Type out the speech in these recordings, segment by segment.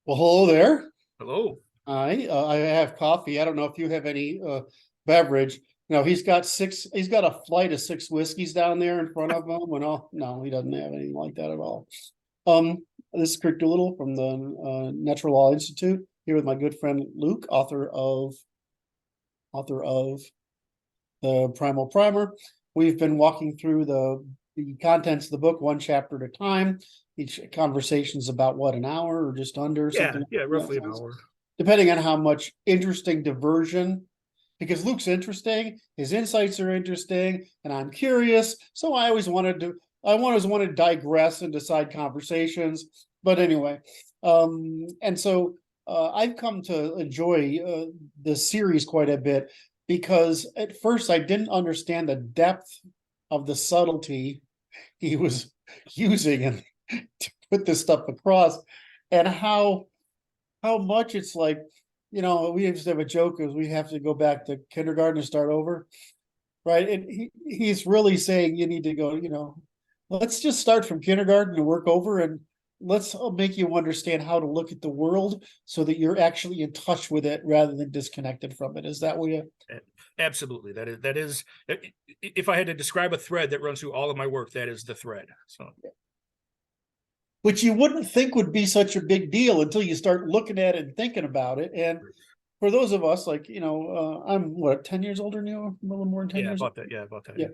Well, hello there. Hello. I have coffee. I don't know if you have any beverage. No, he's got a flight of six whiskeys down there in front of him. And all, no, he doesn't have anything like that at all. This is Kirk Doolittle from the Natural Law Institute, here with my good friend Luke, author of the Primal Primer. We've been walking through the contents of the book one chapter at a time. Each conversation's about what, an hour or just under, Yeah, something yeah, like roughly an that, hour. depending on how much interesting diversion, because Luke's interesting, his insights are interesting, and I'm curious. So I always wanted to digress into side conversations. But anyway, and so I've come to enjoy this series quite a bit because at first I didn't understand the depth of the subtlety he was using and to put this stuff across, and how much it's like, we used to have a joke is we have to go back to kindergarten and start over, right? And he's really saying you need to go, let's just start from kindergarten and work over, and let's make you understand how to look at the world so that you're actually in touch with it rather than disconnected from it. Is that what you? Absolutely. That is if I had to describe a thread that runs through all of my work, that is the thread. So Which you wouldn't think would be such a big deal until you start looking at it and thinking about it. And for those of us, like, I'm what, 10 years older than you, a little more than 10 yeah, years. about that. Yeah, about that. Yeah.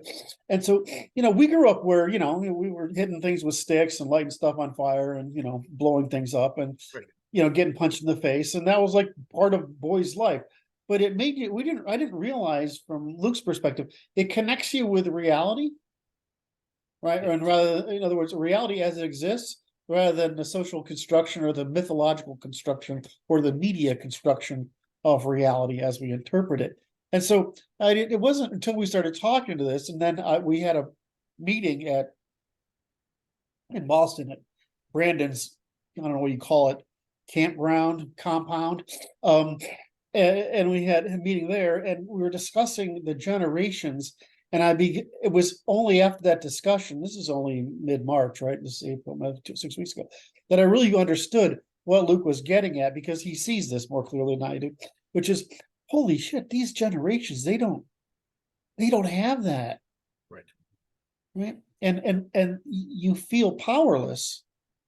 And so, we grew up where, we were hitting things with sticks and lighting stuff on fire and, blowing things up and, Right. Getting punched in the face. And that was like part of boy's life. But it made you, I didn't realize from Luke's perspective, it connects you with reality, right? And rather, in other words, reality as it exists, rather than the social construction or the mythological construction or the media construction of reality as we interpret it. And so it wasn't until we started talking to this, and then we had a meeting in Boston at Brandon's, I don't know what you call it, campground compound. Um, and we had a meeting there, and we were discussing the generations. And it was only after that discussion, this is only mid-March, right? This is April, 6 weeks ago, that I really understood what Luke was getting at, because he sees this more clearly than I do, which is, holy shit, these generations, they don't have that. Right. Right. And you feel powerless,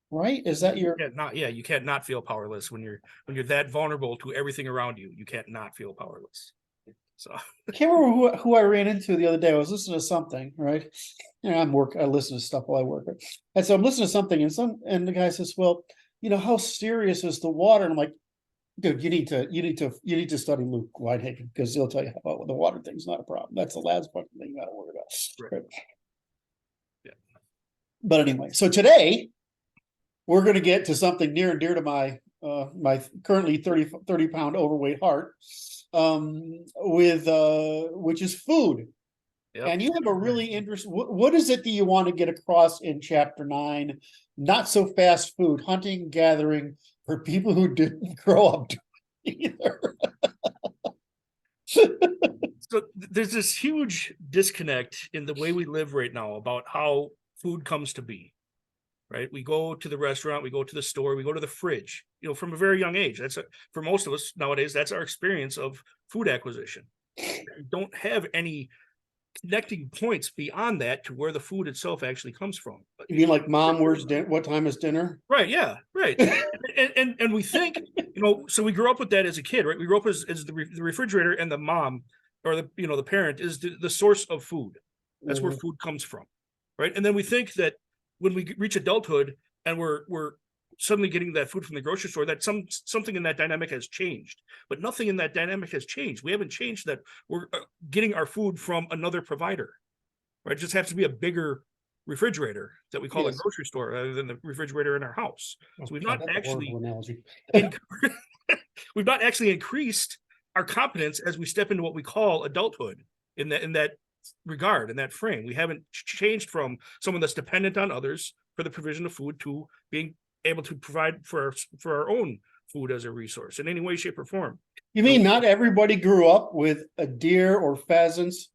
right? Is that your? You can't not feel powerless when you're that vulnerable to everything around you. You can't not feel powerless. So I can't remember who I ran into the other day. I was listening to something, right? I listen to stuff while I work. And so I'm listening to something, and the guy says, well, how serious is the water? And I'm like, dude, you need to study Luke Whitehaven, because he'll tell you about the water thing's not a problem. That's the last fucking thing you gotta worry about. right. Right? Yeah. But anyway, so today we're going to get to something near and dear to my currently 30 pound overweight heart, with which is food. Yep. And you have a really interesting, what is it that you want to get across in chapter 9? Not so fast food, hunting, gathering for people who didn't grow up either. So there's this huge disconnect in the way we live right now about how food comes to be. Right, we go to the restaurant, we go to the store, we go to the fridge, from a very young age. For most of us nowadays, that's our experience of food acquisition. We don't have any connecting points beyond that to where the food itself actually comes from. You mean like, mom, where's dinner? What time is dinner? Right, yeah, right. and we think, so we grew up with that as a kid, right? We grew up as the refrigerator and the mom, or the parent, is the source of food. That's where food comes from, right? And then we think that when we reach adulthood and we're suddenly getting that food from the grocery store, that something in that dynamic has changed. But nothing in that dynamic has changed. We haven't changed that we're getting our food from another provider, right? It just has to be a bigger refrigerator that we call a grocery store rather than the refrigerator in our house. So we've not actually we've not actually increased our competence as we step into what we call adulthood in that regard, in that frame. We haven't changed from someone that's dependent on others for the provision of food to being able to provide for our own food as a resource in any way, shape, or form. You mean not everybody grew up with a deer or pheasants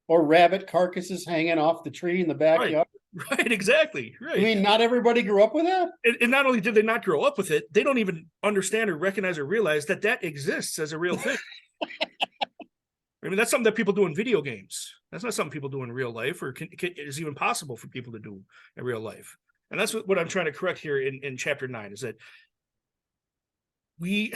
or rabbit carcasses hanging off the tree in the backyard? Right, exactly. I Right. mean, not everybody grew up with that. And not only did they not grow up with it, they don't even understand or recognize or realize that that exists as a real thing. I mean, that's something that people do in video games. That's not something people do in real life, or is even possible for people to do in real life. And that's what I'm trying to correct here in chapter 9, is that we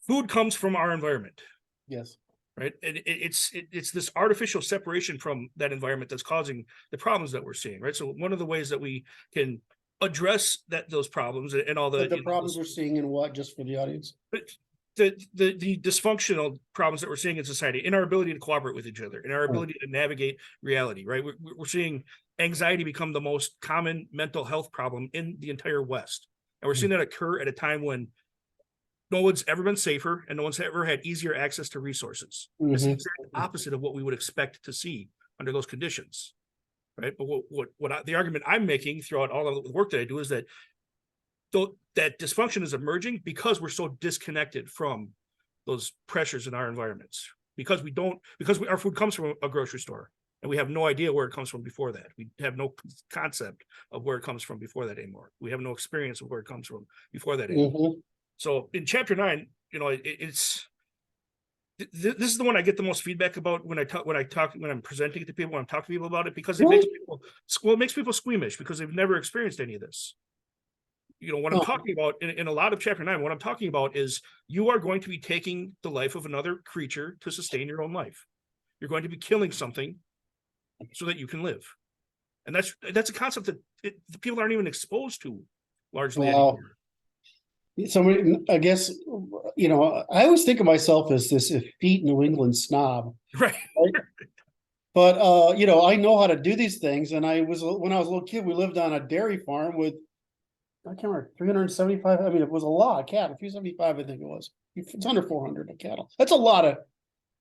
food comes from our environment, Yes. right? And it's this artificial separation from that environment that's causing the problems that we're seeing, right? So one of the ways that we can address those problems and all But the the problems we're seeing in what, just for the audience? the dysfunctional problems that we're seeing in society, in our ability to cooperate with each other, in our ability to navigate reality, right? We're seeing anxiety become the most common mental health problem in the entire West. And we're seeing that occur at a time when no one's ever been safer and no one's ever had easier access to resources. It's the exact opposite of what we would expect to see under those conditions, right? But the argument I'm making throughout all of the work that I do is that that dysfunction is emerging because we're so disconnected from those pressures in our environments, because our food comes from a grocery store and we have no idea where it comes from before that. We have no concept of where it comes from before that anymore. We have no experience of where it comes from before that anymore. So in chapter 9, this is the one I get the most feedback about when I'm presenting it to people, when I'm talking to people about it, because it makes people squeamish because they've never experienced any of this. What I'm talking about in a lot of chapter 9, what I'm talking about is you are going to be taking the life of another creature to sustain your own life. You're going to be killing something so that you can live. And that's a concept that the people aren't even exposed to largely anymore. Somebody, I guess, I always think of myself as this effete New England snob. Right. But, I know how to do these things. And when I was a little kid, we lived on a dairy farm with, I can't remember, 375. I mean, it was a lot of cattle, 375, I think it was. It's under 400 of cattle. That's a lot of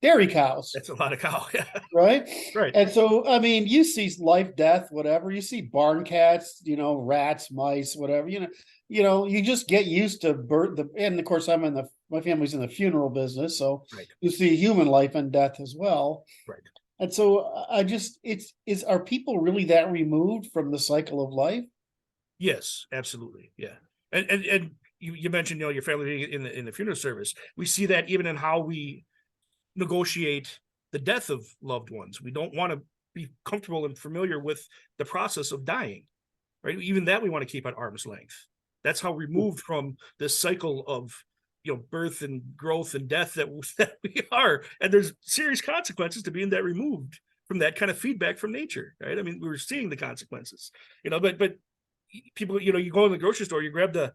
dairy cows. That's a lot of cow. Yeah. Right. Right. And so, I mean, you see life, death, whatever. You see barn cats, rats, mice, whatever. You just get used to birth. And of course, my family's in the funeral business, so you see human life and death as well. Right. And so, are people really that removed from the cycle of life? Yes, absolutely. Yeah. And you mentioned, your family in the funeral service. We see that even in how we negotiate the death of loved ones. We don't want to be comfortable and familiar with the process of dying, right? Even that we want to keep at arm's length. That's how removed from this cycle of, birth and growth and death that we are. And there's serious consequences to being that removed from that kind of feedback from nature, right? I mean, we're seeing the consequences, but people, you go in the grocery store, you grab the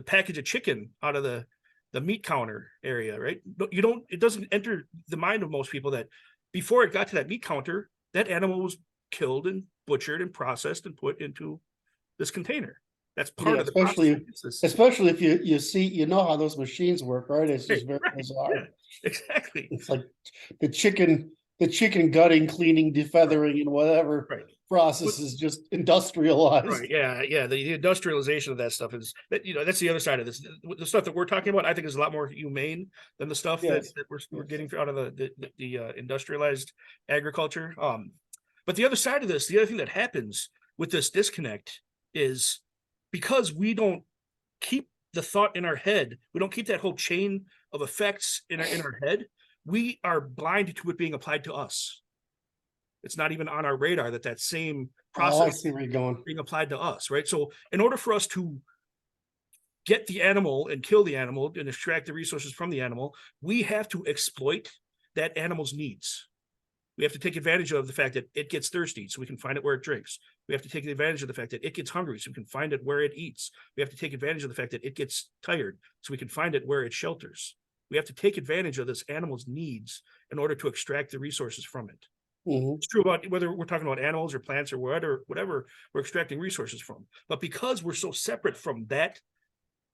package of chicken out of the meat counter area, right? It doesn't enter the mind of most people that before it got to that meat counter, that animal was killed and butchered and processed and put into this container. That's part of the process. Especially if you see, how those machines work, right? It's just very bizarre. Yeah, exactly. It's like the chicken gutting, cleaning, defeathering, and whatever process is just industrialized. Right. Yeah. The industrialization of that stuff is that's the other side of this. The stuff that we're talking about, I think, is a lot more humane than the stuff that we're getting out of the industrialized agriculture. But the other side of this, the other thing that happens with this disconnect is because we don't keep the thought in our head, we don't keep that whole chain of effects in our head, we are blind to it being applied to us. It's not even on our radar that same process is being applied to us, right? So in order for us to get the animal and kill the animal and extract the resources from the animal, we have to exploit that animal's needs. We have to take advantage of the fact that it gets thirsty so we can find it where it drinks. We have to take advantage of the fact that it gets hungry so we can find it where it eats. We have to take advantage of the fact that it gets tired so we can find it where it shelters. We have to take advantage of this animal's needs in order to extract the resources from it. It's true about whether we're talking about animals or plants or whatever we're extracting resources from. But because we're so separate from that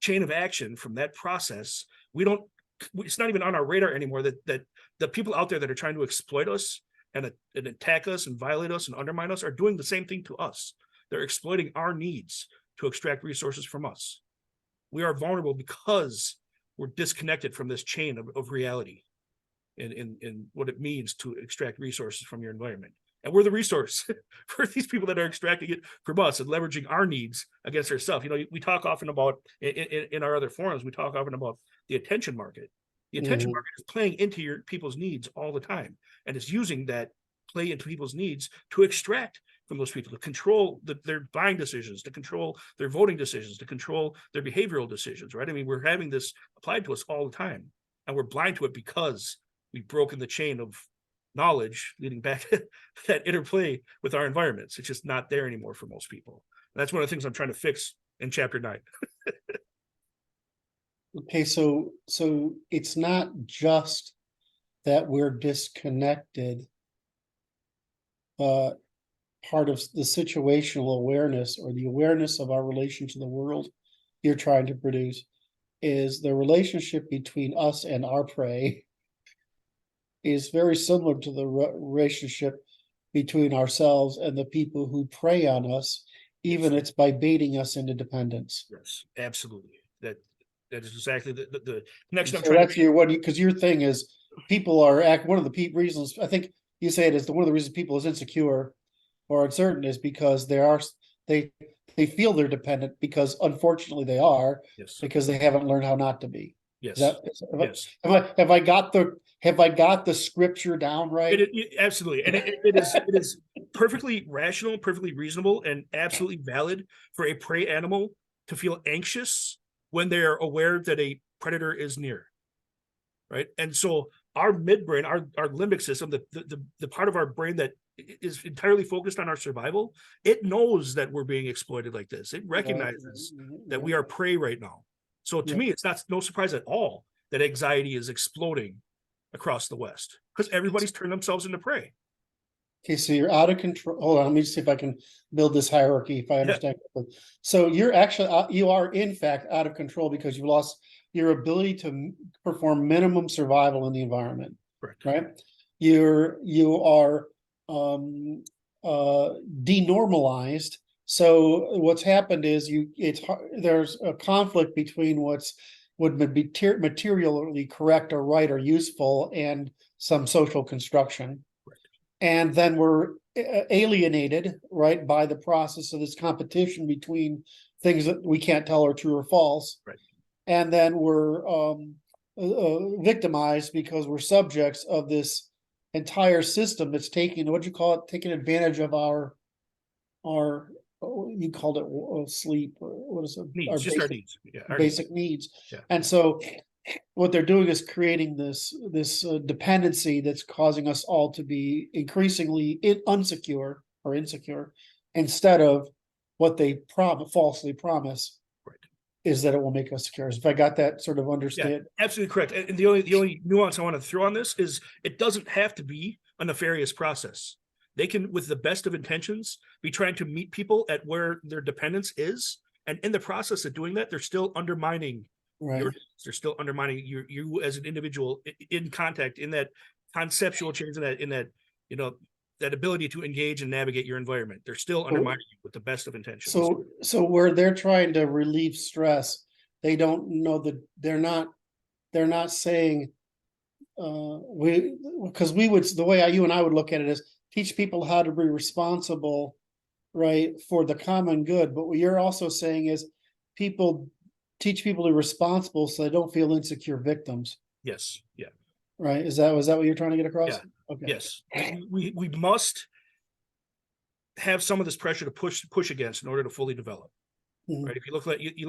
chain of action, from that process, it's not even on our radar anymore that the people out there that are trying to exploit us and attack us and violate us and undermine us are doing the same thing to us. They're exploiting our needs to extract resources from us. We are vulnerable because we're disconnected from this chain of reality and what it means to extract resources from your environment. And we're the resource for these people that are extracting it from us and leveraging our needs against ourselves. We talk often about in our other forums, we talk often about the attention market. The attention market is playing into your people's needs all the time, and it's using that play into people's needs to extract from those people, to control their buying decisions, to control their voting decisions, to control their behavioral decisions, right? I mean, we're having this applied to us all the time, and we're blind to it because we've broken the chain of knowledge leading back to that interplay with our environments. It's just not there anymore for most people. And that's one of the things I'm trying to fix in chapter 9. Okay, so it's not just that we're disconnected, but part of the situational awareness, or the awareness of our relation to the world you're trying to produce, is the relationship between us and our prey is very similar to the relationship between ourselves and the people who prey on us, even it's by baiting us into dependence. Yes, absolutely. That is exactly the next. So that's because your thing is people are one of the reasons, I think you say it is one of the reasons people is insecure or uncertain is because they feel they're dependent, because unfortunately they are, yes, because they haven't learned how not to be. yes, yes. Have I got the scripture down right? Absolutely, and it is perfectly rational, perfectly reasonable, and absolutely valid for a prey animal to feel anxious when they are aware that a predator is near, right? And so our midbrain, our limbic system, the part of our brain that is entirely focused on our survival, it knows that we're being exploited like this. It recognizes that we are prey right now. So to me, it's no surprise at all that anxiety is exploding across the West, because everybody's turned themselves into prey. Okay, so you're out of control. Hold on, let me see if I can build this hierarchy, if I understand. So you're actually, you are in fact out of control because you lost your ability to perform minimum survival in the environment. Correct. Right? You are denormalized. So what's happened is there's a conflict between would be materially correct or right or useful and some social construction. And then we're alienated, right, by the process of this competition between things that we can't tell are true or false. Right. And then we're victimized because we're subjects of this entire system that's taking advantage of our you called it sleep, or what is it? Needs, our needs. Yeah, our basic needs. Yeah. And so what they're doing is creating this dependency that's causing us all to be increasingly insecure, instead of what they falsely promise, right, is that it will make us secure. If I got that sort of understand. Yeah, absolutely correct. And the only nuance I want to throw on this is it doesn't have to be a nefarious process. They can, with the best of intentions, be trying to meet people at where their dependence is, and in the process of doing that, they're still undermining. Right. They're still undermining you as an individual in contact, in that conceptual change, in that that ability to engage and navigate your environment. They're still undermining you with the best of intentions. So where they're trying to relieve stress, they don't know that they're not saying the way you and I would look at it is teach people how to be responsible, right, for the common good. But what you're also saying is teach people to be responsible so they don't feel insecure victims. Yes. Yeah. Right. Was that what you're trying to get across? Yeah. Okay. Yes. We must have some of this pressure to push against in order to fully develop. Mm-hmm. Right. If you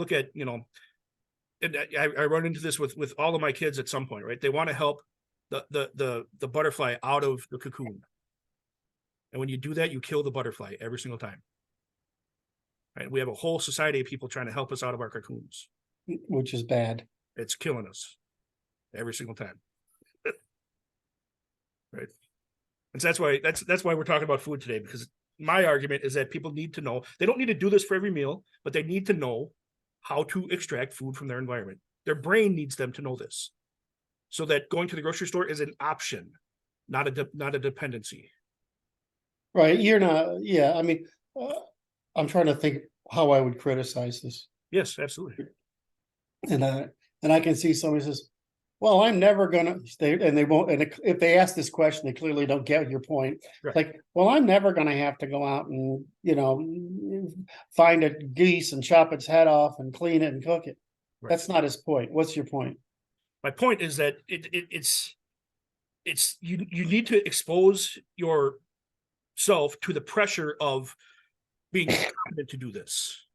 look at, and I run into this with all of my kids at some point, right? They want to help the butterfly out of the cocoon. And when you do that, you kill the butterfly every single time. Right? We have a whole society of people trying to help us out of our cocoons, which is bad. It's killing us every single time. Right. And so that's why we're talking about food today, because my argument is that people need to know, they don't need to do this for every meal, but they need to know how to extract food from their environment. Their brain needs them to know this, so that going to the grocery store is an option, not a dependency. Right. You're not. Yeah. I mean, I'm trying to think how I would criticize this. Yes, absolutely. And I can see somebody says, well, I'm never gonna, they won't, and if they ask this question, they clearly don't get your point. Right. Like, well, I'm never gonna have to go out and, find a geese and chop its head off and clean it and cook it. Right. That's not his point. What's your point? My point is that it's you need to expose yourself to the pressure of being competent to do this.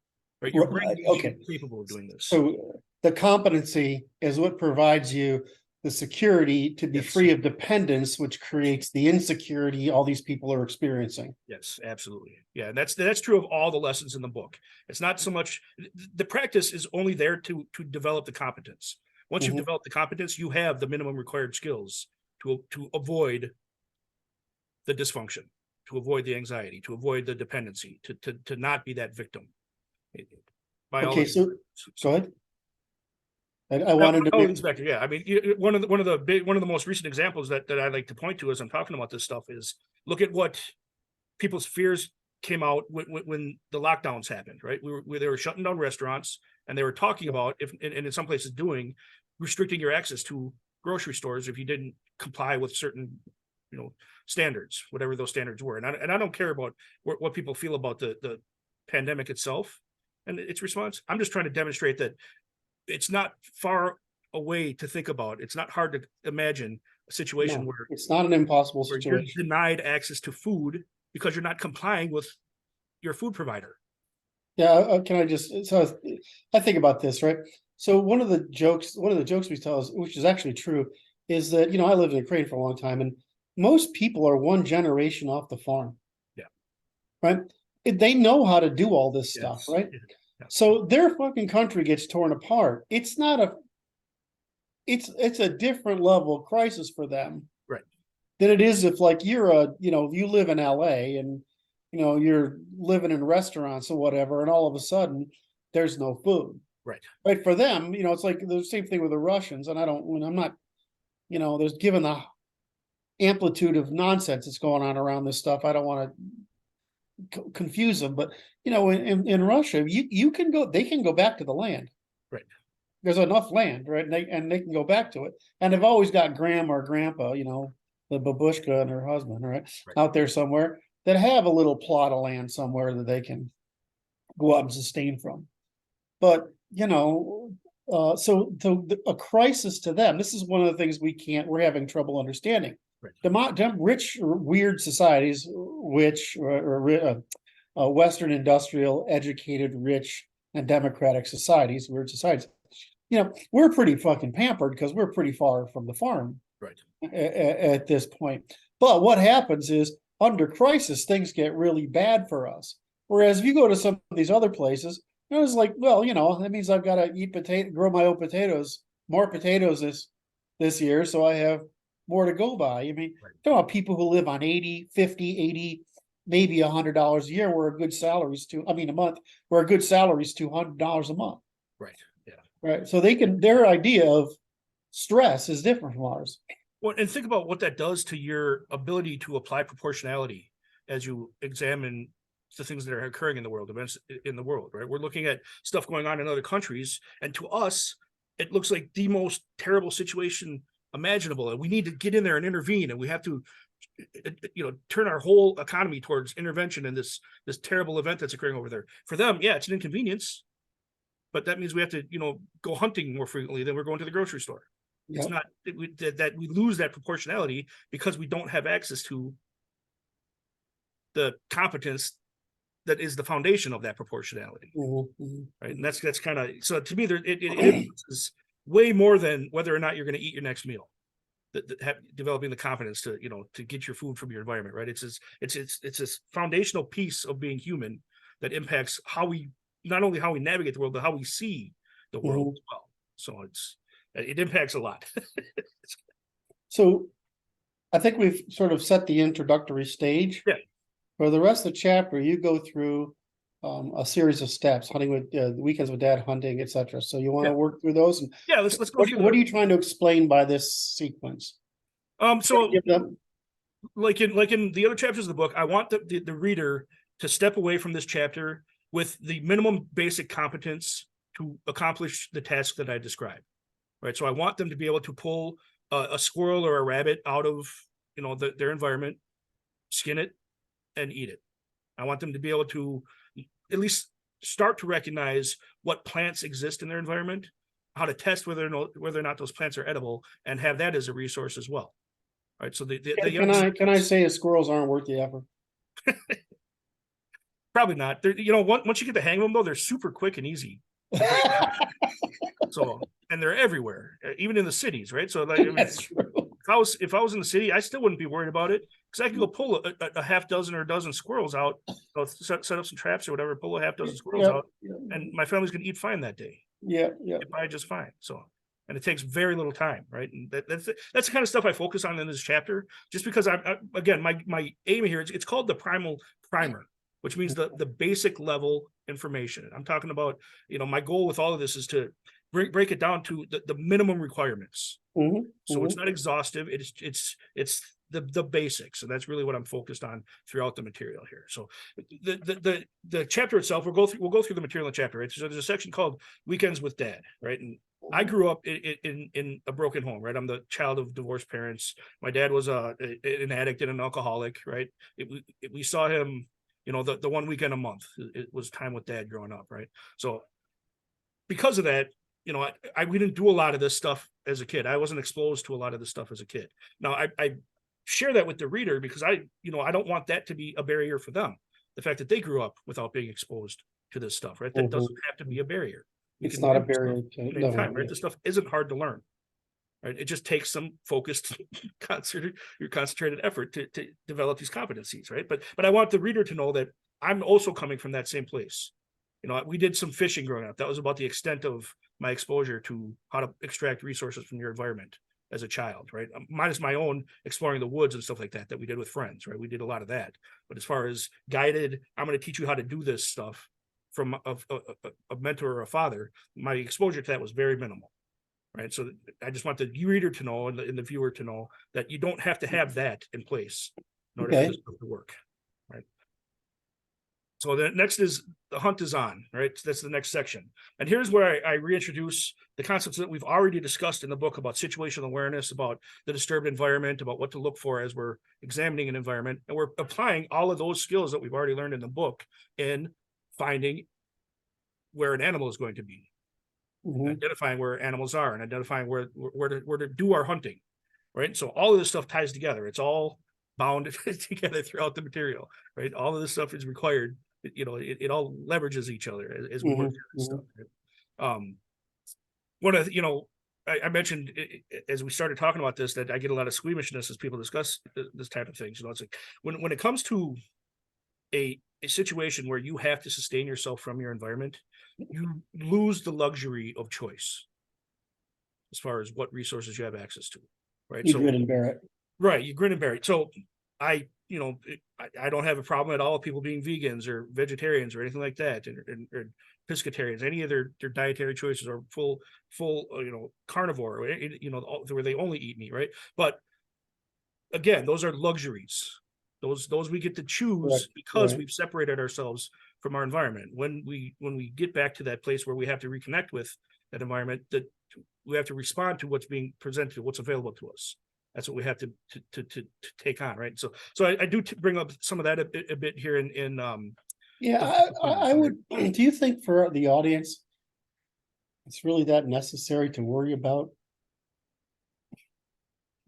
Right. Your brain Okay. is capable of doing this. So the competency is what provides you the security to be Yes. free of dependence, which creates the insecurity all these people are experiencing. Yes, absolutely. Yeah, and that's true of all the lessons in the book. It's not so much the practice is only there to develop the competence. Once you've developed the competence, you have the minimum required skills to avoid the dysfunction, to avoid the anxiety, to avoid the dependency, to not be that victim. Okay, so go ahead. I wanted to. Inspector, yeah. I mean, one of the most recent examples that I like to point to as I'm talking about this stuff is look at what people's fears came out when the lockdowns happened. Right, they were shutting down restaurants, and they were talking about and in some places restricting your access to grocery stores if you didn't comply with certain standards, whatever those standards were. And I don't care about what people feel about the pandemic itself and its response. I'm just trying to demonstrate that it's not far away to think about. It's not hard to imagine a situation where it's not an impossible situation. You're denied access to food because you're not complying with your food provider. Yeah, can I just, so I think about this, right? So one of the jokes we tell is, which is actually true, is that, I lived in Ukraine for a long time, and most people are one generation off the farm. Yeah. Right? They know how to do all this stuff, right? Yeah. So their fucking country gets torn apart. It's a different level of crisis for them. Right. Than it is if like if you live in LA and you're living in restaurants or whatever, and all of a sudden there's no food. Right. For them, it's like the same thing with the Russians. And I'm not, there's given the amplitude of nonsense that's going on around this stuff. I don't want to confuse them, but in Russia, they can go back to the land. Right. There's enough land, right? And they can go back to it. And they've always got grandma or grandpa, the babushka and her husband, right, out there somewhere that have a little plot of land somewhere that they can go out and sustain from. But, so a crisis to them, this is one of the things we're having trouble understanding. Right. Rich, weird societies, Western industrial, educated, rich, and democratic societies, weird societies, we're pretty fucking pampered because we're pretty far from the farm. Right. At this point. But what happens is under crisis, things get really bad for us. Whereas if you go to some of these other places, it's like, well, that means I've got to grow my own potatoes, more potatoes this year. So I have more to go by. I mean, talking about people who live on 80, 50, 80, maybe $100 a year, where a good salary is a month, where a good salary is $200 a month. Right. Yeah. Right. So their idea of stress is different from ours. Well, and think about what that does to your ability to apply proportionality as you examine the things that are occurring in the world, events in the world, right? We're looking at stuff going on in other countries, and to us, it looks like the most terrible situation imaginable, and we need to get in there and intervene, and we have to, turn our whole economy towards intervention in this terrible event that's occurring over there. For them, yeah, it's an inconvenience, but that means we have to, go hunting more frequently than we're going to the grocery store. Yep. It's not that we lose that proportionality because we don't have access to the competence that is the foundation of that proportionality. Mm-hmm. Right. And that's kind of, so to me, it is way more than whether or not you're going to eat your next meal. Developing the confidence to get your food from your environment, right? It's this foundational piece of being human that impacts not only how we navigate the world, but how we see the world as well. So it impacts a lot. So I think we've sort of set the introductory stage. Yeah. For the rest of the chapter, you go through a series of steps: hunting with weekends with dad, hunting, etc. So you want to work through those? And let's go. What are you trying to explain by this sequence? So like in the other chapters of the book, I want the reader to step away from this chapter with the minimum basic competence to accomplish the task that I described. right? So I want them to be able to pull a squirrel or a rabbit out of, their environment, skin it, and eat it. I want them to be able to at least start to recognize what plants exist in their environment, how to test whether or not those plants are edible, and have that as a resource as well. Right. So the Can I say squirrels aren't worth the effort? Probably not. Once you get the hang of them, though, they're super quick and easy. So, and they're everywhere, even in the cities, right? So, like, That's true. if I was in the city, I still wouldn't be worried about it, because I could go pull a half dozen or a dozen squirrels out, set up some traps or whatever, pull a half dozen squirrels out, and my family's gonna eat fine that day. Yeah. Get by just fine. So, and it takes very little time, right? And that's the kind of stuff I focus on in this chapter, just because again, my aim here is, it's called the Primal Primer, which means the basic level information. I'm talking about, my goal with all of this is to break it down to the minimum requirements. So it's not exhaustive. It's the basics, and that's really what I'm focused on throughout the material here. So the chapter itself, we'll go through the material in the chapter, right? So there's a section called Weekends with Dad, right? And I grew up in a broken home, right? I'm the child of divorced parents. My dad was an addict and an alcoholic, right? We saw him, the one weekend a month. It was time with Dad growing up, right? So because of that, we didn't do a lot of this stuff as a kid. I wasn't exposed to a lot of this stuff as a kid. Now I share that with the reader because I don't want that to be a barrier for them. The fact that they grew up without being exposed to this stuff, right? That doesn't have to be a barrier. It's not a barrier. Right? This stuff isn't hard to learn, right? It just takes some focused, concentrated effort to develop these competencies, right? But I want the reader to know that I'm also coming from that same place. We did some fishing growing up. That was about the extent of my exposure to how to extract resources from your environment as a child, right? Minus my own exploring the woods and stuff like that we did with friends, right? We did a lot of that. But as far as guided, I'm going to teach you how to do this stuff from a mentor or a father, my exposure to that was very minimal, right? So I just want the reader to know and the viewer to know that you don't have to have that in place in order for this stuff to work, right? So the next is the hunt is on, right? That's the next section. And here's where I reintroduce the concepts that we've already discussed in the book about situational awareness, about the disturbed environment, about what to look for as we're examining an environment. And we're applying all of those skills that we've already learned in the book in finding where an animal is going to be, identifying where animals are, and identifying where to do our hunting, right? So all of this stuff ties together. It's all bound together throughout the material, right? All of this stuff is required. It all leverages each other as we work through this stuff. Right? One of I mentioned as we started talking about this that I get a lot of squeamishness as people discuss this type of things. It's like when it comes to a situation where you have to sustain yourself from your environment, you lose the luxury of choice as far as what resources you have access to, right? You grin and bear it. Right, you grin and bear it. So I don't have a problem at all with people being vegans or vegetarians or anything like that, or pescatarians, any of their dietary choices, or full carnivore, where they only eat meat, right? But again, those are luxuries. Those we get to choose because we've separated ourselves from our environment. When we get back to that place where we have to reconnect with that environment, that we have to respond to what's being presented, what's available to us. That's what we have to take on, right? So I do bring up some of that a bit here in I would. Do you think for the audience, it's really that necessary to worry about?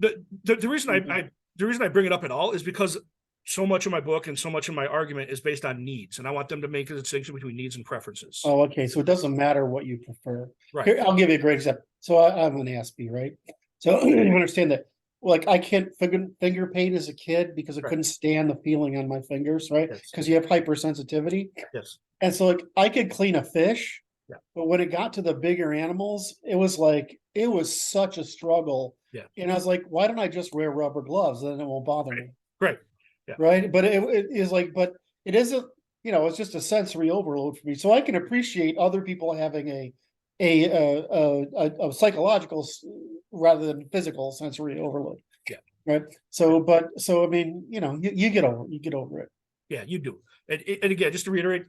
The reason I bring it up at all is because so much of my book and so much of my argument is based on needs, and I want them to make a distinction between needs and preferences. Oh, okay. So it doesn't matter what you prefer. Right. Here, I'll give you a great example. So I'm an ASB, right? So you understand that. Like I can't finger paint as a kid because I couldn't stand the feeling on my fingers, right? Because you have hypersensitivity. Yes. And so like I could clean a fish, but when it got to the bigger animals, it was such a struggle. Yeah. And I was like, why don't I just wear rubber gloves? Then it won't bother me. Right. Yeah. Right. But it is like, but it isn't, it's just a sensory overload for me. So I can appreciate other people having a psychological rather than physical sensory overload. Yeah. Right. So I mean, you get over it. Yeah, you do. And again, just to reiterate,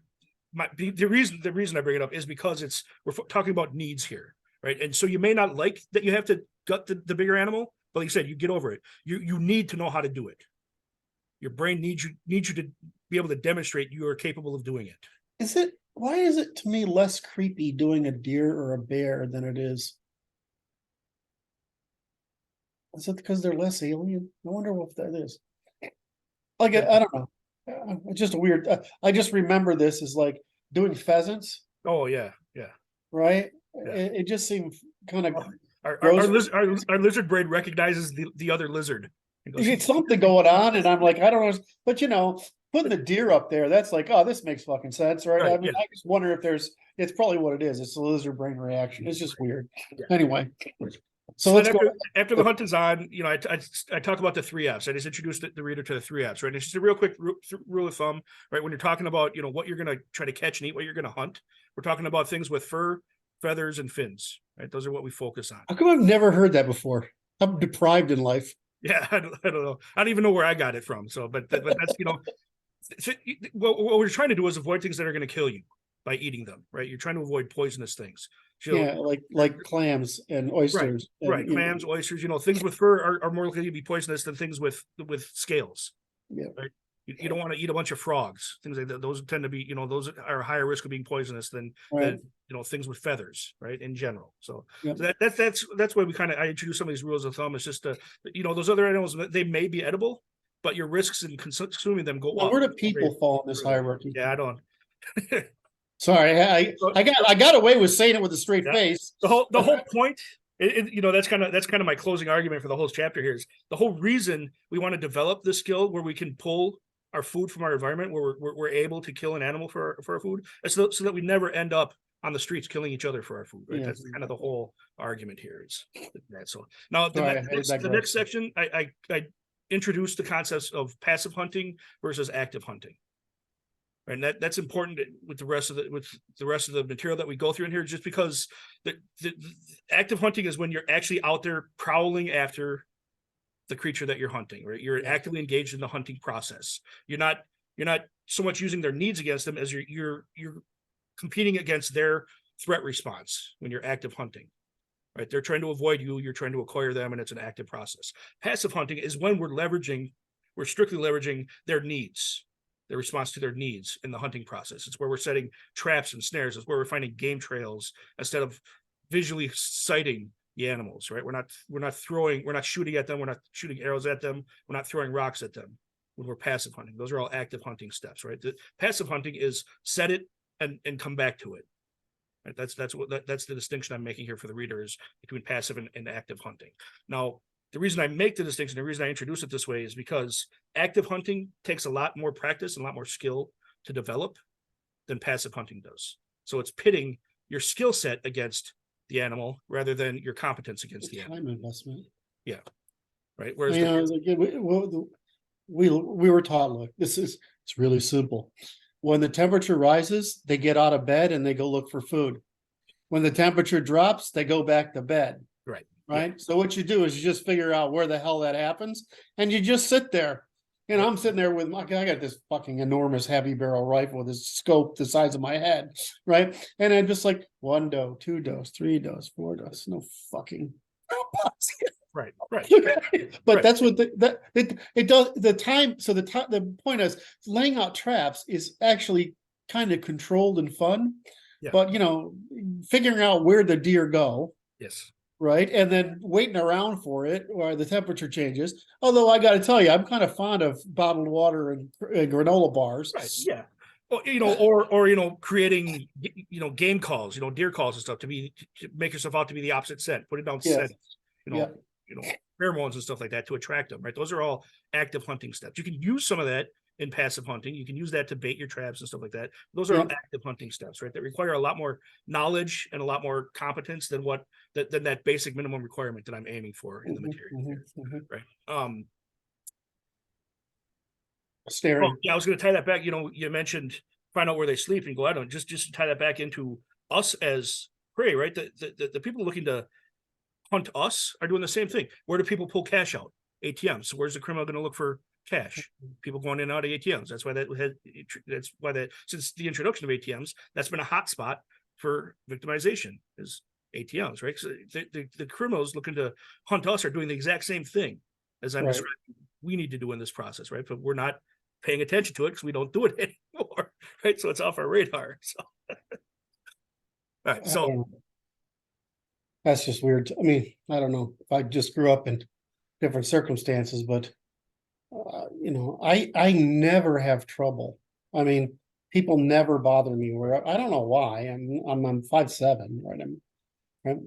the reason I bring it up is because we're talking about needs here, right? And so you may not like that you have to gut the bigger animal, but like you said, you get over it. You need to know how to do it. Your brain needs you to be able to demonstrate you are capable of doing it. Why is it to me less creepy doing a deer or a bear than it is? Is it because they're less alien? I wonder what that is. Like, I don't know. It's just a weird, I just remember this as like doing pheasants, Oh yeah, yeah. right? Yeah. It just seemed kind of Our lizard brain recognizes the other lizard. it's something going on, and I'm like, I don't know, but putting the deer up there, that's like, oh, this makes fucking sense, right? Right, I mean, yeah. I just wonder if it's probably what it is. It's a lizard brain reaction. It's just weird. Yeah. Anyway, so So let's then go. after the hunt is on, I talk about the 3 Fs. I just introduced the reader to the 3 Fs, right? It's just a real quick rule of thumb, right? When you're talking about, what you're going to try to catch and eat, what you're going to hunt, we're talking about things with fur, feathers, and fins, right? Those are what we focus on. How come I've never heard that before? I'm deprived in life. Yeah, I don't know. I don't even know where I got it from. So, but that's, what we're trying to do is avoid things that are going to kill you by eating them, right? You're trying to avoid poisonous things. So, Yeah, like clams and oysters. Right. Clams, oysters, things with fur are more likely to be poisonous than things with scales. Yeah. Right. You don't want to eat a bunch of frogs, things like that. Those tend to be, those are higher risk of being poisonous than things with feathers, right? In general. So, that's why I introduce some of these rules of thumb. It's just those other animals, they may be edible, but your risks in consuming them go up. Where do people fall in this hierarchy? Yeah, I don't. Sorry, I got away with saying it with a straight face. The whole point, that's kind of my closing argument for the whole chapter here is the whole reason we want to develop this skill where we can pull our food from our environment, where we're able to kill an animal for our food, so that we never end up on the streets killing each other for our food. Right, that's kind of the whole argument here. Is that so? Now the next section, I introduced the concepts of passive hunting versus active hunting. And that's important with the rest of the material that we go through in here, just because the active hunting is when you're actually out there prowling after the creature that you're hunting, right? You're actively engaged in the hunting process. You're not so much using their needs against them as you're competing against their threat response when you're active hunting, right? They're trying to avoid you, you're trying to acquire them, and it's an active process. Passive hunting is when we're strictly leveraging their needs. Their response to their needs in the hunting process. It's where we're setting traps and snares. It's where we're finding game trails instead of visually sighting the animals, right? We're not shooting at them. We're not shooting arrows at them. We're not throwing rocks at them when we're passive hunting. Those are all active hunting steps, right? The passive hunting is set it and come back to it. Right? That's the distinction I'm making here for the readers between passive and active hunting. Now, the reason I make the distinction, the reason I introduce it this way is because active hunting takes a lot more practice and a lot more skill to develop than passive hunting does. So it's pitting your skill set against the animal rather than your competence against the animal. Time investment. Yeah. Right. Whereas we were taught, look, it's really simple. When the temperature rises, they get out of bed and they go look for food. When the temperature drops, they go back to bed. Right. Right. Yeah. So what you do is you just figure out where the hell that happens, and you just sit there. I'm sitting there with I got this fucking enormous heavy barrel rifle with this scope the size of my head, right? And I'm just like 1 doe, 2 does, 3 does, 4 does. No fucking. Right. But that's what it does. The time. So the point is laying out traps is actually kind of controlled and fun, but figuring out where the deer go. Yes. Right. And then waiting around for it while the temperature changes. Although I got to tell you, I'm kind of fond of bottled water and granola bars. Right. Yeah. Well, or creating, game calls, deer calls and stuff to make yourself out to be the opposite scent, put it down scent, pheromones and stuff like that to attract them. Right. Those are all active hunting steps. You can use some of that in passive hunting. You can use that to bait your traps and stuff like that. Those are all active hunting steps, right? That require a lot more knowledge and a lot more competence than that basic minimum requirement that I'm aiming for in the material. Right. Staring. I was going to tie that back. You mentioned find out where they sleep and go out. Just tie that back into us as prey, right? The people looking to hunt us are doing the same thing. Where do people pull cash out? ATMs. So where's the criminal going to look for cash? People going in and out of ATMs. That's why since the introduction of ATMs, that's been a hot spot for victimization. Is ATMs, right? So the criminals looking to hunt us are doing the exact same thing as I'm Right. describing we need to do in this process, right? But we're not paying attention to it because we don't do it anymore, right? So it's off our radar. So, all right. So That's just weird. I mean, I don't know if I just grew up in different circumstances, but I never have trouble. I mean, people never bother me where I don't know why. I'm 5'7", right? Right.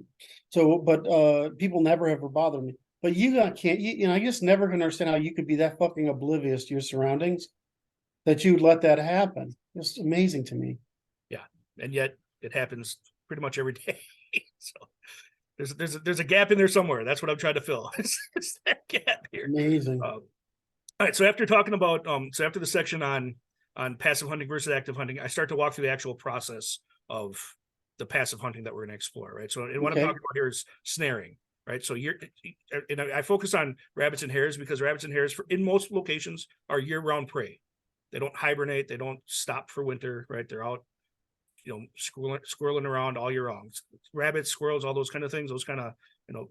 So, but people never ever bother me. But I just never can understand how you could be that fucking oblivious to your surroundings that you'd let that happen. It's amazing to me. yeah, and yet it happens pretty much every day. So there's a gap in there somewhere. That's what I'm trying to fill. It's that gap here. Amazing. All right. So after talking about so after the section on passive hunting versus active hunting, I start to walk through the actual process of the passive hunting that we're going to explore, right? So, and what I'm talking about here is snaring, right? So I focus on rabbits and hares because rabbits and hares, in most locations, are year-round prey. They don't hibernate. They don't stop for winter, right? They're out, squirreling around all year round. Rabbits, squirrels, all those kind of things, those kind of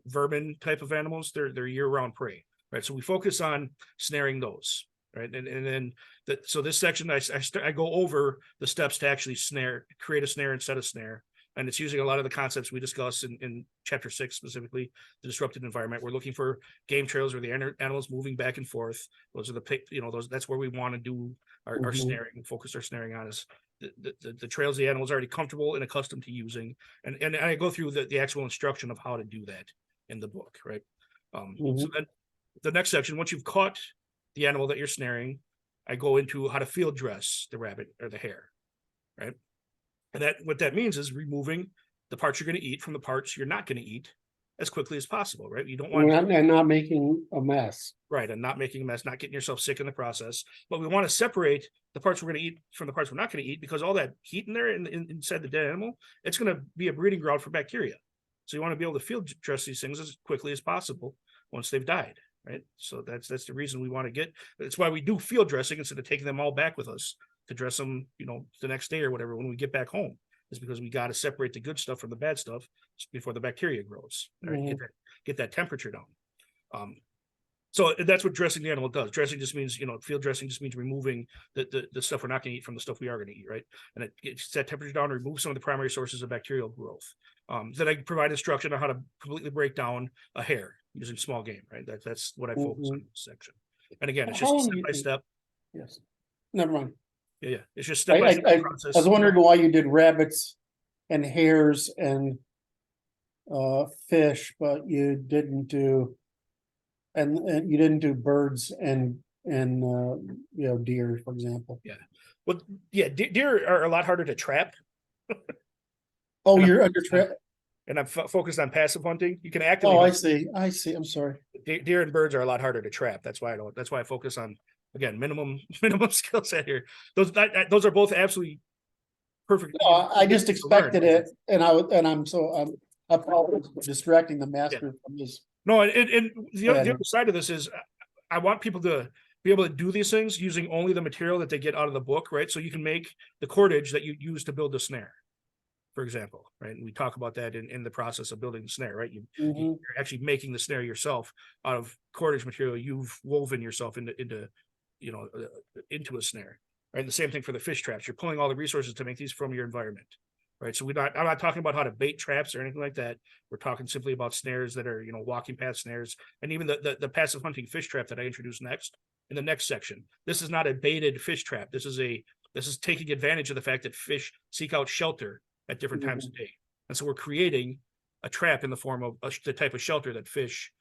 vermin type of animals, they're year-round prey, right? So we focus on snaring those, right? And then so this section I go over the steps to actually create a snare and set a snare. And it's using a lot of the concepts we discuss in chapter 6, specifically the disrupted environment. We're looking for game trails where the animals moving back and forth. Those are that's where we want to do our snaring, focus our snaring on is the trails the animal's already comfortable and accustomed to using. And I go through the actual instruction of how to do that in the book, right? So then the next section, once you've caught the animal that you're snaring, I go into how to field dress the rabbit or the hare, right? And what that means is removing the parts you're going to eat from the parts you're not going to eat as quickly as possible, right? You don't want and not making a mess. Right, and not making a mess, not getting yourself sick in the process. But we want to separate the parts we're going to eat from the parts we're not going to eat, because all that heat in there inside the dead animal, it's going to be a breeding ground for bacteria. So you want to be able to field dress these things as quickly as possible once they've died, right? So that's the reason we want to get. That's why we do field dressing instead of taking them all back with us to dress them, the next day or whatever when we get back home. Is because we got to separate the good stuff from the bad stuff before the bacteria grows. Right? Get that temperature down. So that's what dressing the animal does. Dressing just means, field dressing just means removing the stuff we're not going to eat from the stuff we are going to eat, right? And it gets that temperature down, remove some of the primary sources of bacterial growth. Then I provide instruction on how to completely break down a hare using small game, right? That's what I focus on in this section. And again, it's just step by step. Yes. Never mind. Yeah. It's just step by step process. I was wondering why you did rabbits and hares and fish, but you didn't do you didn't do birds and deer, for example. Yeah. Well, yeah, deer are a lot harder to trap. Oh, you're under trap. And I'm focused on passive hunting. You can actively. Oh, I see. I'm sorry. Deer and birds are a lot harder to trap. That's why I focus on, again, minimum skill set here. Those are both absolutely perfect. No, I just expected it, and I'm apologize for distracting the master from his. No, and the other side of this is I want people to be able to do these things using only the material that they get out of the book, right? So you can make the cordage that you use to build the snare, for example, right? And we talk about that in the process of building the snare, right? You're actually making the snare yourself out of cordage material you've woven yourself into a snare, right? And the same thing for the fish traps. You're pulling all the resources to make these from your environment, right? So I'm not talking about how to bait traps or anything like that. We're talking simply about snares that are, walking path snares, and even the passive hunting fish trap that I introduce next in the next section. This is not a baited fish trap. This is taking advantage of the fact that fish seek out shelter at different times of day. And so we're creating a trap in the form of the type of shelter that fish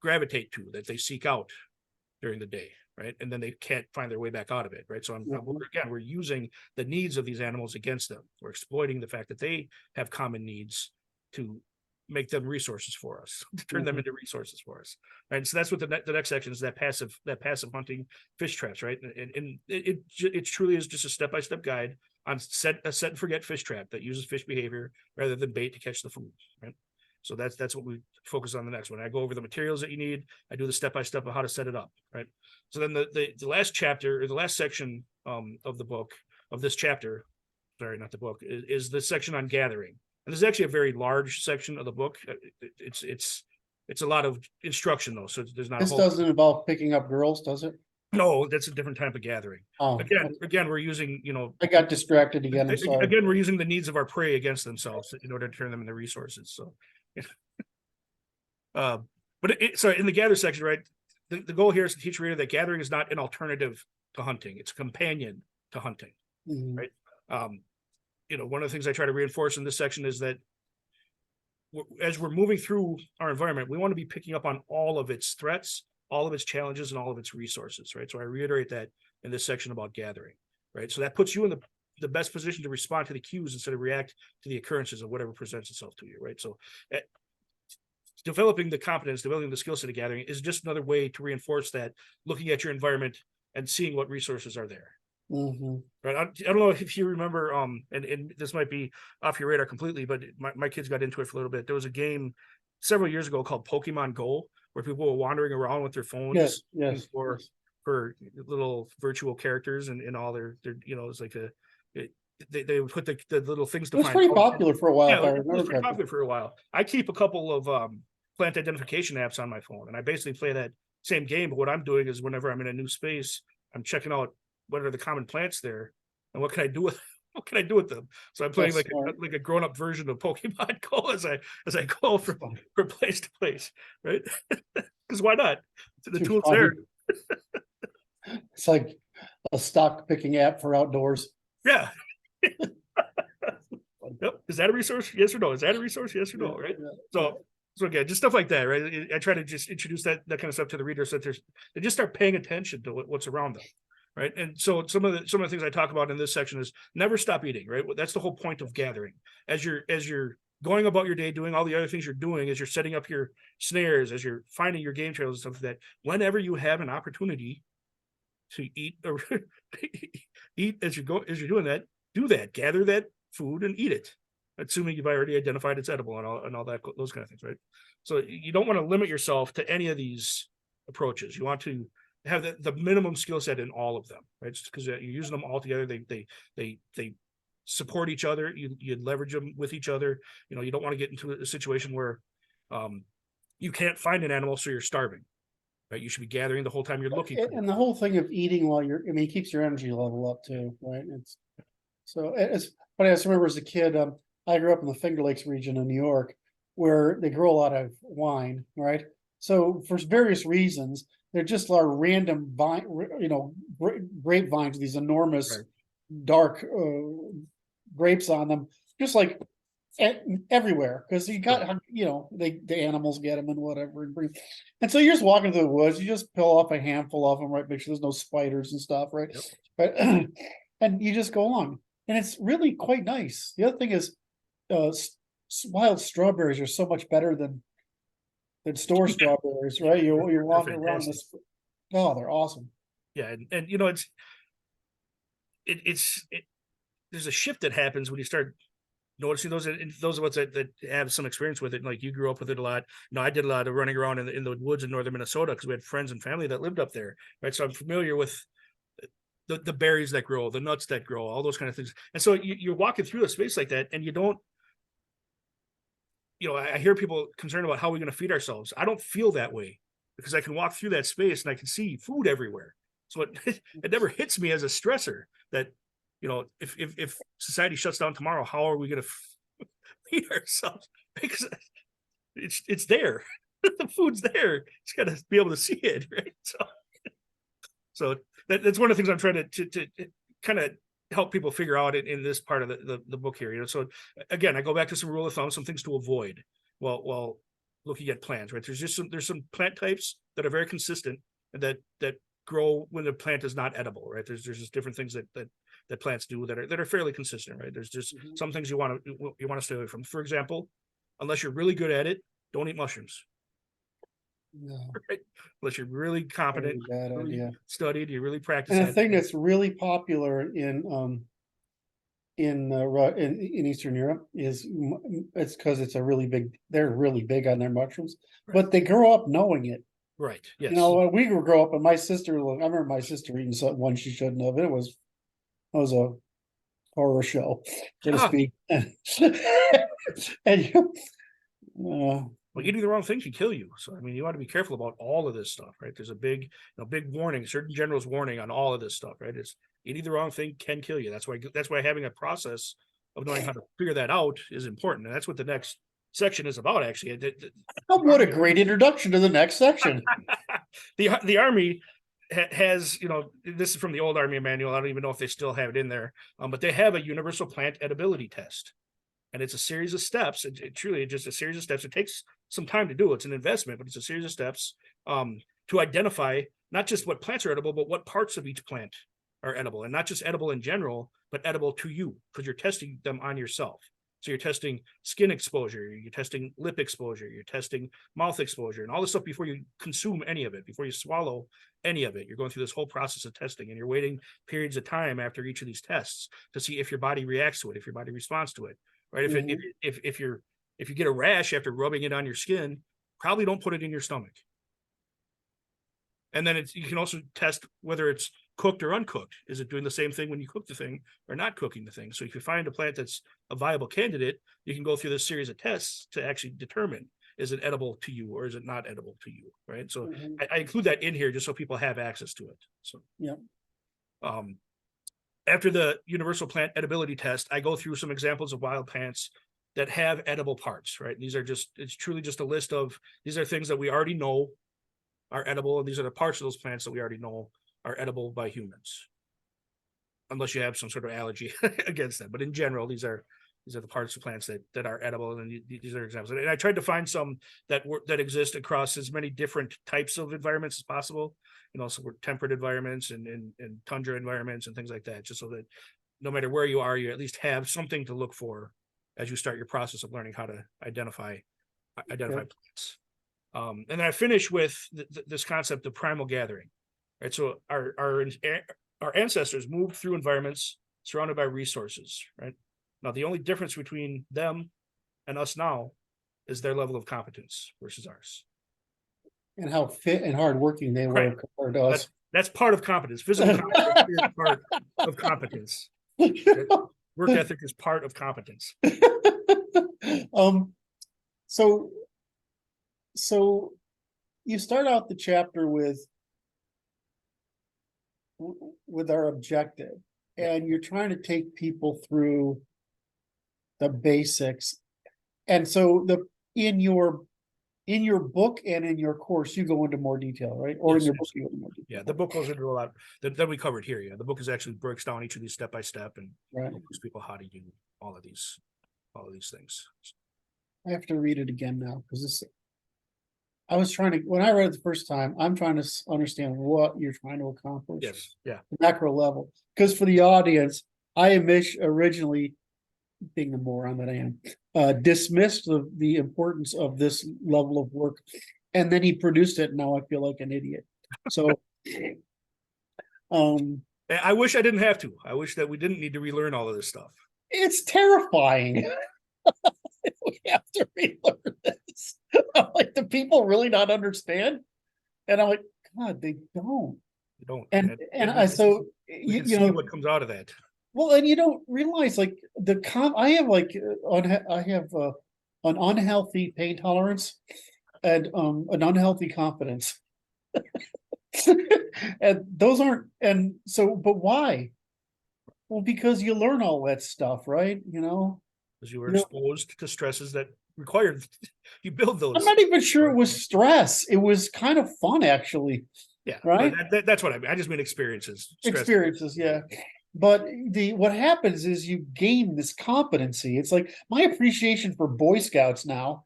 gravitate to, that they seek out during the day, right? And then they can't find their way back out of it, right? So we're using the needs of these animals against them. We're exploiting the fact that they have common needs to make them resources for us, to turn them into resources for us, right? And so that's what the next section is, that passive hunting fish traps, right? And it truly is just a step-by-step guide on set and forget fish trap that uses fish behavior rather than bait to catch the food, right? So that's what we focus on the next one. I go over the materials that you need. I do the step-by-step of how to set it up, right? So then the last chapter, or the last section of the book, of this chapter, sorry, not the book, is the section on gathering. And this is actually a very large section of the book. It's a lot of instruction though, so there's not a This whole. doesn't involve picking up girls, does it? No, that's a different type of gathering. Oh, Again, we're using, I got distracted again. I'm sorry. again, we're using the needs of our prey against themselves in order to turn them into resources. So, so in the gather section, right, the goal here is to teach a reader that gathering is not an alternative to hunting; it's a companion to hunting. Mhm. Right. One of the things I try to reinforce in this section is that as we're moving through our environment, we want to be picking up on all of its threats, all of its challenges, and all of its resources, right? So I reiterate that in this section about gathering, right? So that puts you in the best position to respond to the cues instead of react to the occurrences of whatever presents itself to you, right? So developing the competence, developing the skill set of gathering is just another way to reinforce that, looking at your environment and seeing what resources are there. Mm-hmm. Right. I don't know if you remember, and this might be off your radar completely, but my kids got into it for a little bit. There was a game several years ago called Pokemon Go, where people were wandering around with their phones Yes. for little virtual characters and all their it's like they would put the little things to It was find. pretty popular for a while. Yeah, If I it was remember pretty correctly. popular for a while. I keep a couple of plant identification apps on my phone, and I basically play that same game. But what I'm doing is whenever I'm in a new space, I'm checking out what are the common plants there, and what can I do with them. So I'm playing That's like a grown up version of Pokemon Go as I go from place to place, right? Because why not? The too tool's funny. there. It's like a stock picking app for outdoors. Yeah. Yep. Is that a resource? Yes or no? Is that a resource? Yes or no? Right. So again, just stuff like that, right? I try to just introduce that kind of stuff to the reader so that they just start paying attention to what's around them. Right. And so some of the things I talk about in this section is never stop eating, right? That's the whole point of gathering. As you're going about your day, doing all the other things you're doing, as you're setting up your snares, as you're finding your game trails and stuff like that, whenever you have an opportunity to eat or eat as you're doing that, do that, gather that food and eat it, assuming you've already identified it's edible and all that, those kind of things, right? So you don't want to limit yourself to any of these approaches. You want to have the minimum skill set in all of them, right? Just because you're using them all together, they support each other. You leverage them with each other. You don't want to get into a situation where you can't find an animal, so you're starving, right? You should be gathering the whole time you're looking. And the whole thing of eating while it keeps your energy level up too, right? It's funny. I just remember as a kid, I grew up in the Finger Lakes region of New York, where they grow a lot of wine, right? So for various reasons, they're just like random grapevines, these enormous dark grapes on them, just like everywhere, because you got the animals get them and whatever and so you're just walking through the woods, you just peel off a handful of them, right? Make sure there's no spiders and stuff, right? Yep. But and you just go along, and it's really quite nice. The other thing is wild strawberries are so much better than store strawberries, right? You're walking around this. Oh, they're awesome. Yeah, and it's there's a shift that happens when you start noticing those of us that have some experience with it. Like you grew up with it a lot. I did a lot of running around in the woods in northern Minnesota because we had friends and family that lived up there, right? So I'm familiar with the berries that grow, the nuts that grow, all those kind of things. And so you're walking through a space like that, and you don't. I hear people concerned about how we're going to feed ourselves. I don't feel that way because I can walk through that space and I can see food everywhere. So it never hits me as a stressor that, if society shuts down tomorrow, how are we going to feed ourselves? Because it's there. The food's there. It's got to be able to see it, right? So that's one of the things I'm trying to kind of help people figure out in this part of the book here. So again, I go back to some rule of thumb, some things to avoid while looking at plants, right? There's some plant types that are very consistent and that grow when the plant is not edible, right? There's just different things that plants do that are fairly consistent, right? There's just some things you want to stay away from. For example, unless you're really good at it, don't eat mushrooms. No. Right? Unless you're really competent, really studied, you really practice. And the thing that's really popular in Eastern Europe is it's because it's they're really big on their mushrooms, but they grow up knowing it. Right. Yes. When we grow up, and I remember my sister eating one she shouldn't have. It was a horror show, so to speak. And you, Well, eating the wrong thing can kill you. So, I mean, you want to be careful about all of this stuff, right? There's a big warning, certain generals warning on all of this stuff, right? It's eating the wrong thing can kill you. That's why having a process of knowing how to figure that out is important. And that's what the next section is about, actually. what a great introduction to the next section. The Army has, this is from the old Army manual. I don't even know if they still have it in there, but they have a universal plant edibility test. And it's a series of steps. It truly is just a series of steps. It takes some time to do. It's an investment, but it's a series of steps to identify not just what plants are edible, but what parts of each plant are edible, and not just edible in general, but edible to you, because you're testing them on yourself. So you're testing skin exposure, you're testing lip exposure, you're testing mouth exposure, and all this stuff before you consume any of it, before you swallow any of it. You're going through this whole process of testing, and you're waiting periods of time after each of these tests to see if your body reacts to it, if your body responds to it. Right. If you get a rash after rubbing it on your skin, probably don't put it in your stomach. And then you can also test whether it's cooked or uncooked. Is it doing the same thing when you cook the thing or not cooking the thing? So if you find a plant that's a viable candidate, you can go through this series of tests to actually determine, is it edible to you or is it not edible to you? Right. So I include that in here just so people have access to it. So yeah. After the universal plant edibility test, I go through some examples of wild plants that have edible parts, right? It's truly just a list of, these are things that we already know are edible, and these are the parts of those plants that we already know are edible by humans. Unless you have some sort of allergy against them. But in general, these are the parts of plants that are edible, and these are examples. And I tried to find some that exist across as many different types of environments as possible. So we're temperate environments and tundra environments and things like that, just so that no matter where you are, you at least have something to look for as you start your process of learning how to identify plants. And then I finish with this concept of primal gathering, right? So our ancestors moved through environments surrounded by resources, right? Now, the only difference between them and us now is their level of competence versus ours. And how fit and hardworking they were compared to us. That's part of competence. Physical competence is part of competence. Work ethic is part of competence. So you start out the chapter with our objective, and you're trying to take people through the basics. And so in your book and in your course, you go into more detail, right? Or yes, in your book, you go into more detail. Yeah, the book goes into a lot that we covered here. Yeah, the book is actually breaks down each of these step by step and teaches people how to do all of these things. I have to read it again now because when I read it the first time, I'm trying to understand what you're trying to accomplish. Yes, yeah, the macro level. Because for the audience, I originally, being the moron that I am, dismissed the importance of this level of work, and then he produced it, and now I feel like an idiot. So I wish I didn't have to. I wish that we didn't need to relearn all of this stuff. It's terrifying. We have to relearn this. I'm like, do people really not understand? And I'm like, God, they don't. They don't. And you see what comes out of that. Well, and you don't realize like I have an unhealthy pain tolerance and an unhealthy confidence. And those aren't, and so, but why? Well, because you learn all that stuff, right? Because you were exposed to stresses that required you build those. I'm not even sure it was stress. It was kind of fun, actually. Yeah, right. That's what I mean. I just mean experiences. Experiences, yeah. But what happens is you gain this competency. It's like my appreciation for Boy Scouts now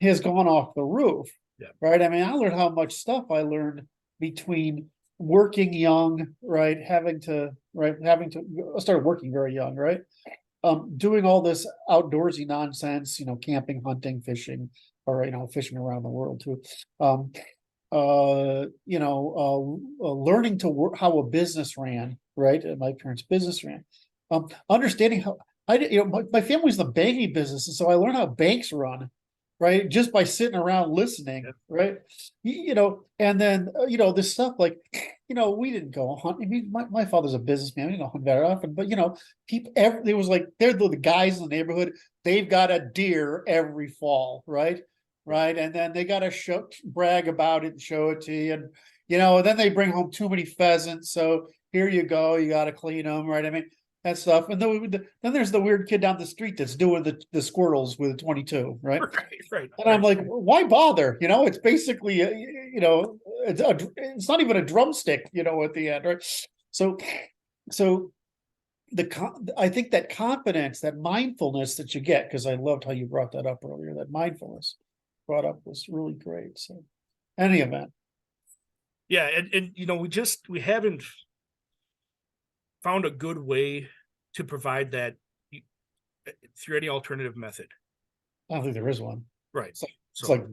has gone off the roof. Yeah. Right. I mean, I learned how much stuff I learned between working young, right? Having to start working very young, right? Doing all this outdoorsy nonsense, camping, hunting, fishing, or fishing around the world too. Learning to how a business ran, right? My parents' business ran. Understanding how my family's the banking business, and so I learned how banks run, right? Just by sitting around listening, Yeah. right? And then, this stuff like, we didn't go hunt. I mean, my father's a businessman. We didn't go hunt very often, but people, it was like, they're the guys in the neighborhood. They've got a deer every fall, right? Right. And then they got to brag about it and show it to you. And, then they bring home too many pheasants. So here you go. You got to clean them, right? I mean, that stuff. And then there's the weird kid down the street that's doing the squirrels with a 22, right? Right. And I'm like, why bother? It's basically, it's not even a drumstick, at the end, right? So I think that confidence, that mindfulness that you get, because I loved how you brought that up earlier, that mindfulness brought up was really great. So, any event. Yeah, and we haven't found a good way to provide that through any alternative method. I don't think there is one. Right. It's like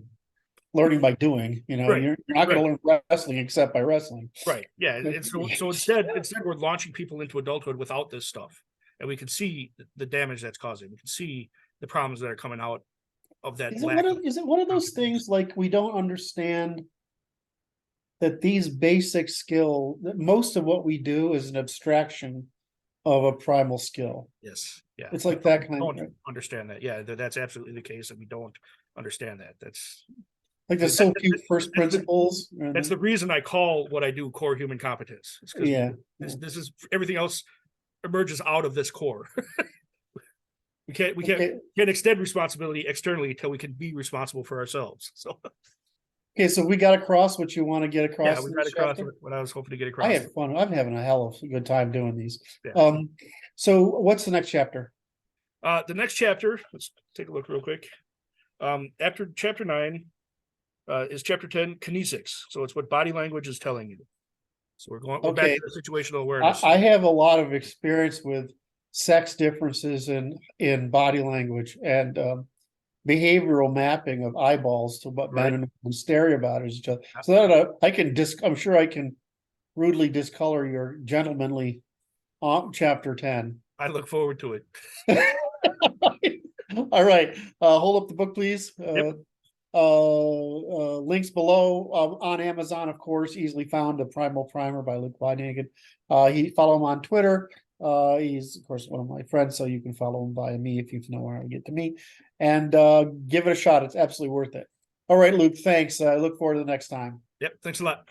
learning by doing. Right. You're not going to learn wrestling except by wrestling. Right. Yeah. And so instead we're launching people into adulthood without this stuff, and we can see the damage that's causing. We can see the problems that are coming out of that. Is it one of those things like we don't understand that these basic skill, that most of what we do is an abstraction of a primal skill? Yes. Yeah. It's like that kind don't of understand that. Yeah, that's absolutely the case, and we don't understand that. That's like there's so few first principles. That's the reason I call what I do core human competence. It's because this is everything else emerges out of this core. we can't extend responsibility externally until we can be responsible for ourselves. So okay, so we got across what you want to get across. Yeah, we got across what I was hoping to get across. I had fun. I'm having a hell of a good time doing these. Yeah. So what's the next chapter? The next chapter, let's take a look real quick. After chapter 9 is chapter 10, kinesics. So it's what body language is telling you. So we're back to the situational awareness. I have a lot of experience with sex differences in body language and behavioral mapping of eyeballs to what men and women stare about each other. So that I'm sure I can rudely discolor your gentlemanly chapter 10. I look forward to it. All right. Hold up the book, please. Yep. Links below on Amazon, of course, easily found. The Primal Primer by Luke Weidenhagen. Follow him on Twitter. He's of course one of my friends, so you can follow him via me if you know where I get to me. And give it a shot. It's absolutely worth it. All right, Luke. Thanks. I look forward to the next time. Yep. Thanks a lot.